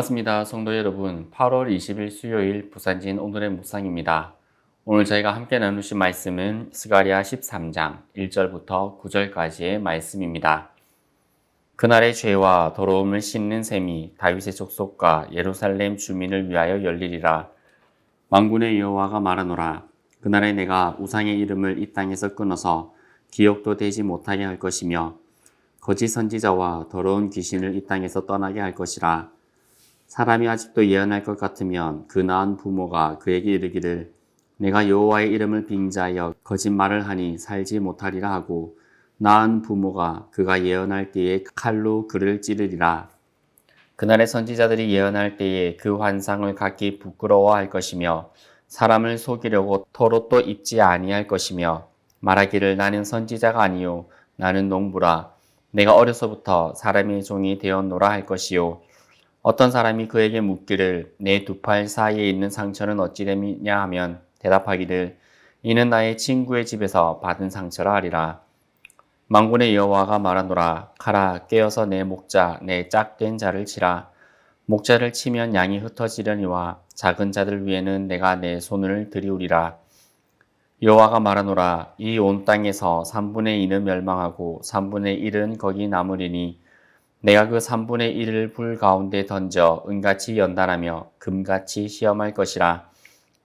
반갑습니다. 성도 여러분. 8월 20일 수요일 부산진 오늘의 묵상입니다. 오늘 저희가 함께 나누실 말씀은 스가랴 13장 1절부터 9절까지의 말씀입니다. 그날의 죄와 더러움을 씻는 셈이 다윗의 족속과 예루살렘 주민을 위하여 열리리라. 만군의 여호와가 말하노라. 그날에 내가 우상의 이름을 이 땅에서 끊어서 기억도 되지 못하게 할 것이며 거짓 선지자와 더러운 귀신을 이 땅에서 떠나게 할 것이라. 사람이 아직도 예언할 것 같으면 그 낳은 부모가 그에게 이르기를 내가 여호와의 이름을 빙자하여 거짓말을 하니 살지 못하리라 하고 낳은 부모가 그가 예언할 때에 칼로 그를 찌르리라. 그날의 선지자들이 예언할 때에 그 환상을 갖기 부끄러워할 것이며 사람을 속이려고 털옷도 입지 아니할 것이며 말하기를 나는 선지자가 아니요 나는 농부라. 내가 어려서부터 사람의 종이 되었노라 할 것이요. 어떤 사람이 그에게 묻기를 내 두 팔 사이에 있는 상처는 어찌 됨이냐 하면 대답하기를 이는 나의 친구의 집에서 받은 상처라 하리라. 만군의 여호와가 말하노라. 가라 깨어서 내 목자 내 짝된 자를 치라. 목자를 치면 양이 흩어지려니와 작은 자들 위에는 내가 내 손을 들이우리라. 여호와가 말하노라. 이 온 땅에서 3분의 2는 멸망하고 3분의 1은 거기 남으리니 내가 그 3분의 1을 불 가운데 던져 은같이 연단하며 금같이 시험할 것이라.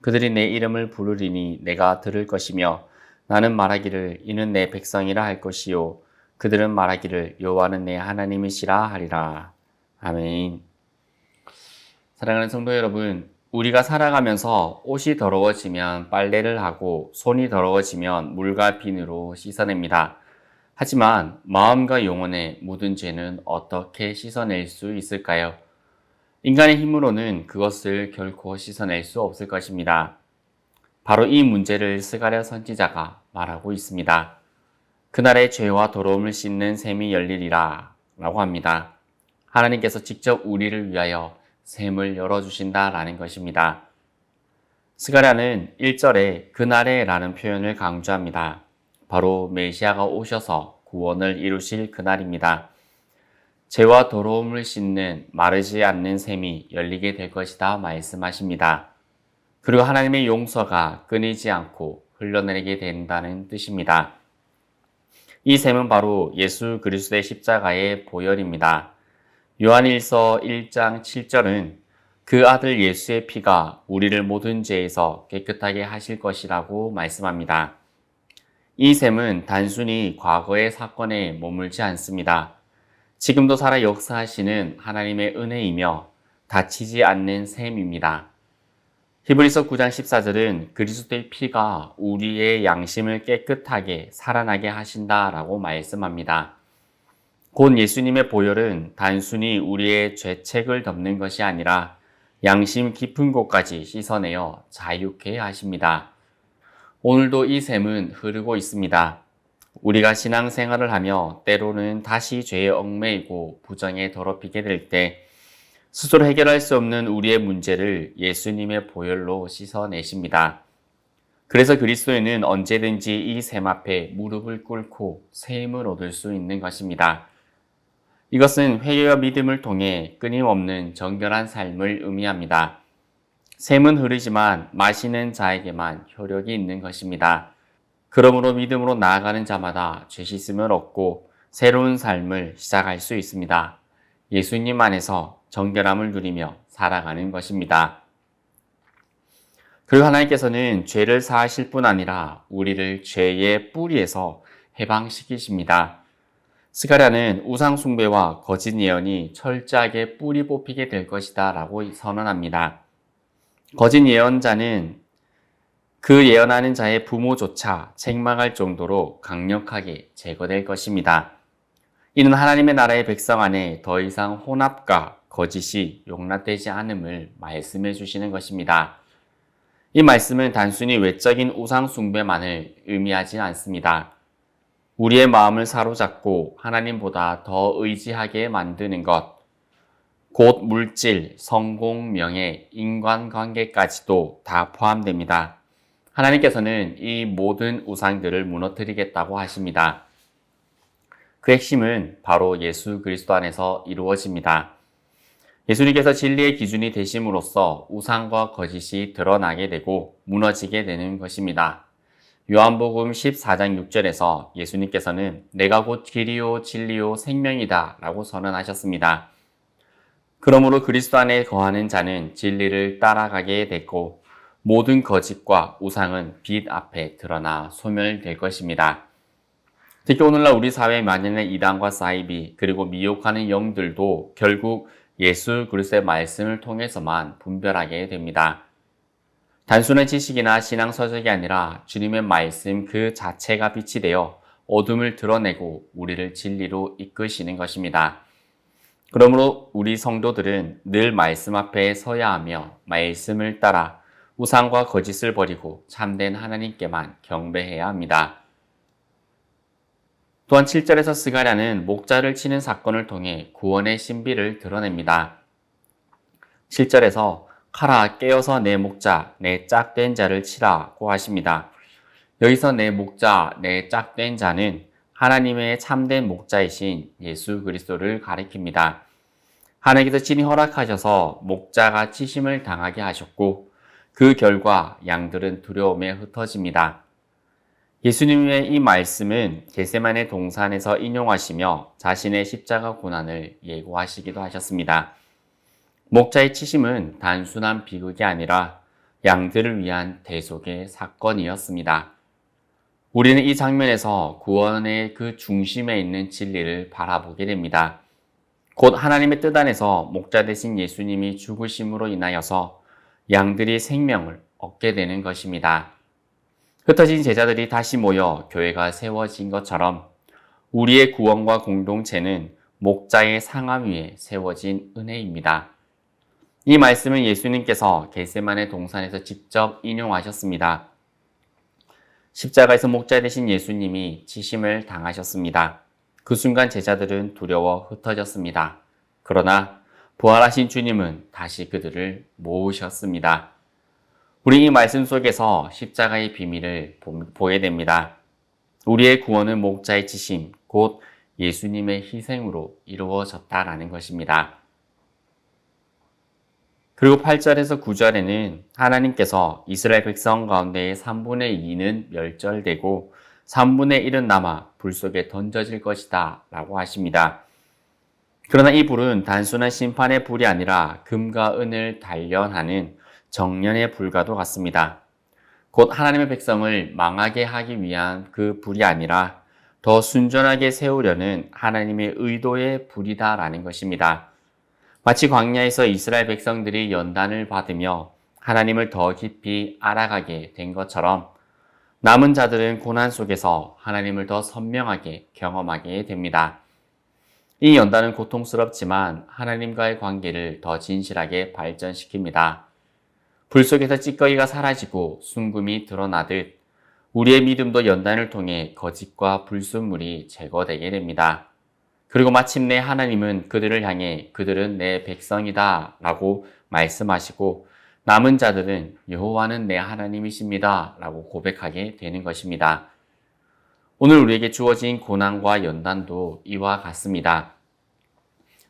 그들이 내 이름을 부르리니 내가 들을 것이며 나는 말하기를 이는 내 백성이라 할 것이요 그들은 말하기를 여호와는 내 하나님이시라 하리라. 아멘. 사랑하는 성도 여러분, 우리가 살아가면서 옷이 더러워지면 빨래를 하고 손이 더러워지면 물과 비누로 씻어냅니다. 하지만 마음과 영혼에 묻은 죄는 어떻게 씻어낼 수 있을까요? 인간의 힘으로는 그것을 결코 씻어낼 수 없을 것입니다. 바로 이 문제를 스가랴 선지자가 말하고 있습니다. 그날의 죄와 더러움을 씻는 셈이 열리리라 라고 합니다. 하나님께서 직접 우리를 위하여 셈을 열어주신다라는 것입니다. 스가랴는 1절에 그날에 라는 표현을 강조합니다. 바로 메시아가 오셔서 구원을 이루실 그날입니다. 죄와 더러움을 씻는 마르지 않는 셈이 열리게 될 것이다 말씀하십니다. 그리고 하나님의 용서가 끊이지 않고 흘러내리게 된다는 뜻입니다. 이 셈은 바로 예수 그리스도의 십자가의 보혈입니다. 요한일서 1장 7절은 그 아들 예수의 피가 우리를 모든 죄에서 깨끗하게 하실 것이라고 말씀합니다. 이 셈은 단순히 과거의 사건에 머물지 않습니다. 지금도 살아 역사하시는 하나님의 은혜이며 다치지 않는 셈입니다. 히브리서 9장 14절은 그리스도의 피가 우리의 양심을 깨끗하게 살아나게 하신다라고 말씀합니다. 곧 예수님의 보혈은 단순히 우리의 죄책을 덮는 것이 아니라 양심 깊은 곳까지 씻어내어 자유케 하십니다. 오늘도 이 셈은 흐르고 있습니다. 우리가 신앙생활을 하며 때로는 다시 죄에 얽매이고 부정에 더럽히게 될 때 스스로 해결할 수 없는 우리의 문제를 예수님의 보혈로 씻어내십니다. 그래서 그리스도인은 언제든지 이 셈 앞에 무릎을 꿇고 새 힘을 얻을 수 있는 것입니다. 이것은 회개와 믿음을 통해 끊임없는 정결한 삶을 의미합니다. 샘은 흐르지만 마시는 자에게만 효력이 있는 것입니다. 그러므로 믿음으로 나아가는 자마다 죄 씻음을 얻고 새로운 삶을 시작할 수 있습니다. 예수님 안에서 정결함을 누리며 살아가는 것입니다. 그리고 하나님께서는 죄를 사하실 뿐 아니라 우리를 죄의 뿌리에서 해방시키십니다. 스가랴는 우상 숭배와 거짓 예언이 철저하게 뿌리 뽑히게 될 것이다 라고 선언합니다. 거짓 예언자는 그 예언하는 자의 부모조차 책망할 정도로 강력하게 제거될 것입니다. 이는 하나님의 나라의 백성 안에 더 이상 혼합과 거짓이 용납되지 않음을 말씀해 주시는 것입니다. 이 말씀은 단순히 외적인 우상 숭배만을 의미하지 않습니다. 우리의 마음을 사로잡고 하나님보다 더 의지하게 만드는 것, 곧 물질, 성공, 명예, 인간관계까지도 다 포함됩니다. 하나님께서는 이 모든 우상들을 무너뜨리겠다고 하십니다. 그 핵심은 바로 예수 그리스도 안에서 이루어집니다. 예수님께서 진리의 기준이 되심으로써 우상과 거짓이 드러나게 되고 무너지게 되는 것입니다. 요한복음 14장 6절에서 예수님께서는 내가 곧 길이요 진리요 생명이다 라고 선언하셨습니다. 그러므로 그리스도 안에 거하는 자는 진리를 따라가게 됐고 모든 거짓과 우상은 빛 앞에 드러나 소멸될 것입니다. 특히 오늘날 우리 사회에 만연한 이단과 사이비 그리고 미혹하는 영들도 결국 예수 그리스도의 말씀을 통해서만 분별하게 됩니다. 단순한 지식이나 신앙 서적이 아니라 주님의 말씀 그 자체가 빛이 되어 어둠을 드러내고 우리를 진리로 이끄시는 것입니다. 그러므로 우리 성도들은 늘 말씀 앞에 서야 하며 말씀을 따라 우상과 거짓을 버리고 참된 하나님께만 경배해야 합니다. 또한 7절에서 스가랴는 목자를 치는 사건을 통해 구원의 신비를 드러냅니다. 7절에서 카라 깨어서 내 목자, 내 짝된 자를 치라고 하십니다. 여기서 내 목자, 내 짝된 자는 하나님의 참된 목자이신 예수 그리스도를 가리킵니다. 하나님께서 친히 허락하셔서 목자가 치심을 당하게 하셨고 그 결과 양들은 두려움에 흩어집니다. 예수님의 이 말씀은 겟세마네 동산에서 인용하시며 자신의 십자가 고난을 예고하시기도 하셨습니다. 목자의 치심은 단순한 비극이 아니라 양들을 위한 대속의 사건이었습니다. 우리는 이 장면에서 구원의 그 중심에 있는 진리를 바라보게 됩니다. 곧 하나님의 뜻 안에서 목자 되신 예수님이 죽으심으로 인하여서 양들이 생명을 얻게 되는 것입니다. 흩어진 제자들이 다시 모여 교회가 세워진 것처럼 우리의 구원과 공동체는 목자의 상함 위에 세워진 은혜입니다. 이 말씀은 예수님께서 겟세마네 동산에서 직접 인용하셨습니다. 십자가에서 목자 되신 예수님이 치심을 당하셨습니다. 그 순간 제자들은 두려워 흩어졌습니다. 그러나 부활하신 주님은 다시 그들을 모으셨습니다. 우리 이 말씀 속에서 십자가의 비밀을 보게 됩니다. 우리의 구원은 목자의 치심, 곧 예수님의 희생으로 이루어졌다라는 것입니다. 그리고 8절에서 9절에는 하나님께서 이스라엘 백성 가운데의 3분의 2는 멸절되고 3분의 1은 남아 불 속에 던져질 것이다 라고 하십니다. 그러나 이 불은 단순한 심판의 불이 아니라 금과 은을 단련하는 정련의 불과도 같습니다. 곧 하나님의 백성을 망하게 하기 위한 그 불이 아니라 더 순전하게 세우려는 하나님의 의도의 불이다라는 것입니다. 마치 광야에서 이스라엘 백성들이 연단을 받으며 하나님을 더 깊이 알아가게 된 것처럼 남은 자들은 고난 속에서 하나님을 더 선명하게 경험하게 됩니다. 이 연단은 고통스럽지만 하나님과의 관계를 더 진실하게 발전시킵니다. 불 속에서 찌꺼기가 사라지고 순금이 드러나듯 우리의 믿음도 연단을 통해 거짓과 불순물이 제거되게 됩니다. 그리고 마침내 하나님은 그들을 향해 그들은 내 백성이다 라고 말씀하시고 남은 자들은 여호와는 내 하나님이십니다 라고 고백하게 되는 것입니다. 오늘 우리에게 주어진 고난과 연단도 이와 같습니다.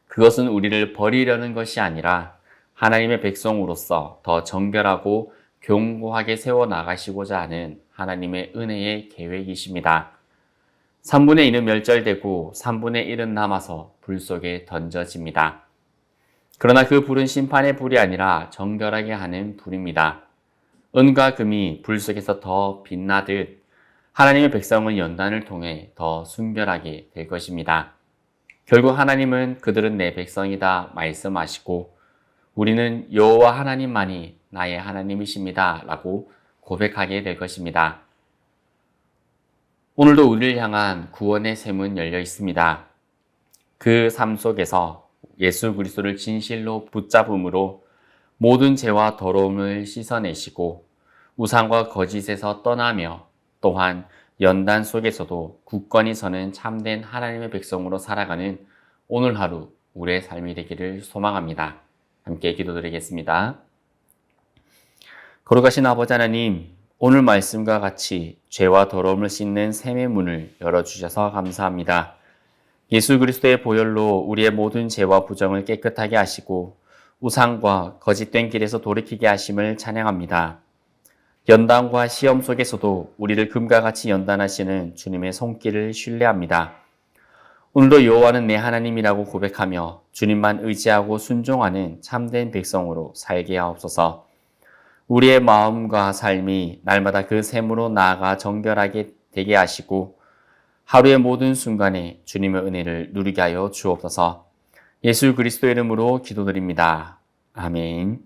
그것은 우리를 버리려는 것이 아니라 하나님의 백성으로서 더 정결하고 견고하게 세워나가시고자 하는 하나님의 은혜의 계획이십니다. 3분의 2는 멸절되고 3분의 1은 남아서 불 속에 던져집니다. 그러나 그 불은 심판의 불이 아니라 정결하게 하는 불입니다. 은과 금이 불 속에서 더 빛나듯 하나님의 백성은 연단을 통해 더 순결하게 될 것입니다. 결국 하나님은 그들은 내 백성이다 말씀하시고 우리는 여호와 하나님만이 나의 하나님이십니다 라고 고백하게 될 것입니다. 오늘도 우리를 향한 구원의 샘은 열려 있습니다. 그 삶 속에서 예수 그리스도를 진실로 붙잡음으로 모든 죄와 더러움을 씻어내시고 우상과 거짓에서 떠나며 또한 연단 속에서도 굳건히 서는 참된 하나님의 백성으로 살아가는 오늘 하루 우리의 삶이 되기를 소망합니다. 함께 기도드리겠습니다. 거룩하신 아버지 하나님, 오늘 말씀과 같이 죄와 더러움을 씻는 샘의 문을 열어주셔서 감사합니다. 예수 그리스도의 보혈로 우리의 모든 죄와 부정을 깨끗하게 하시고 우상과 거짓된 길에서 돌이키게 하심을 찬양합니다. 연단과 시험 속에서도 우리를 금과 같이 연단하시는 주님의 손길을 신뢰합니다. 오늘도 여호와는 내 하나님이라고 고백하며 주님만 의지하고 순종하는 참된 백성으로 살게 하옵소서. 우리의 마음과 삶이 날마다 그 샘으로 나아가 정결하게 되게 하시고 하루의 모든 순간에 주님의 은혜를 누리게 하여 주옵소서. 예수 그리스도의 이름으로 기도드립니다. 아멘.